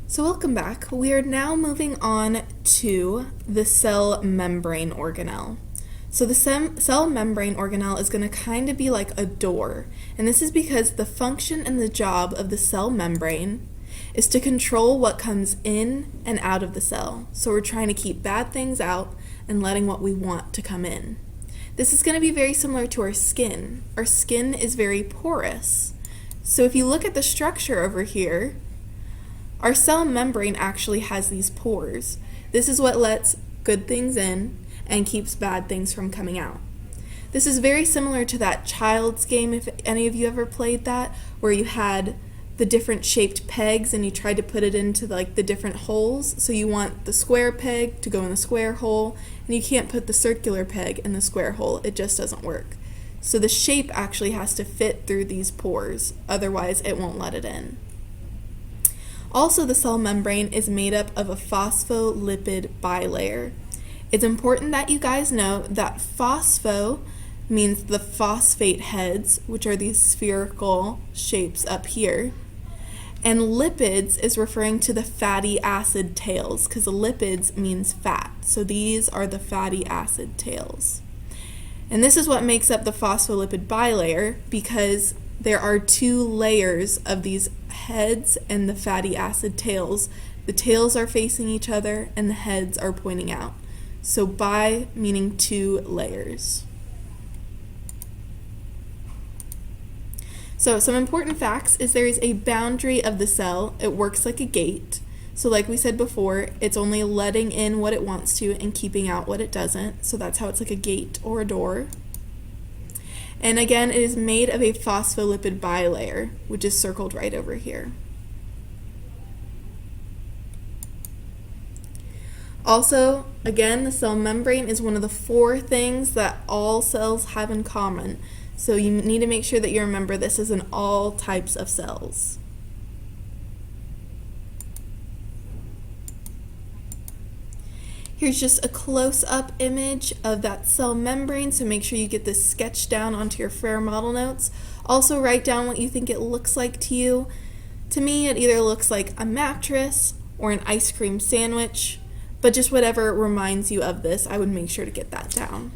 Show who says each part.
Speaker 1: So welcome back. We are now moving on to the cell membrane organelle. So the cell membrane organelle is going to kind of be like a door, and this is because the function and the job of the cell membrane is to control what comes in and out of the cell. So we're trying to keep bad things out and letting what we want to come in. This is going to be very similar to our skin. Our skin is very porous. So if you look at the structure over here, our cell membrane actually has these pores. This is what lets good things in and keeps bad things from coming out. This is very similar to that child's game, if any of you ever played that, where you had the different shaped pegs and you tried to put it into like the different holes. So you want the square peg to go in the square hole, and you can't put the circular peg in the square hole. It just doesn't work. So the shape actually has to fit through these pores, otherwise it won't let it in. Also, the cell membrane is made up of a phospholipid bilayer. It's important that you guys know that phospho means the phosphate heads, which are these spherical shapes up here. And lipids is referring to the fatty acid tails, because lipids means fat. So these are the fatty acid tails. And this is what makes up the phospholipid bilayer, because there are two layers of these heads and the fatty acid tails. The tails are facing each other and the heads are pointing out. So bi meaning two layers. So some important facts is there is a boundary of the cell. It works like a gate. So like we said before, it's only letting in what it wants to and keeping out what it doesn't. So that's how it's like a gate or a door. And again, it is made of a phospholipid bilayer, which is circled right over here. Also, again, the cell membrane is one of the 4 things that all cells have in common. So you need to make sure that you remember this is in all types of cells. Here's just a close-up image of that cell membrane, so make sure you get this sketched down onto your FRAIR model notes. Also write down what you think it looks like to you. To me, it either looks like a mattress or an ice cream sandwich, but just whatever reminds you of this, I would make sure to get that down.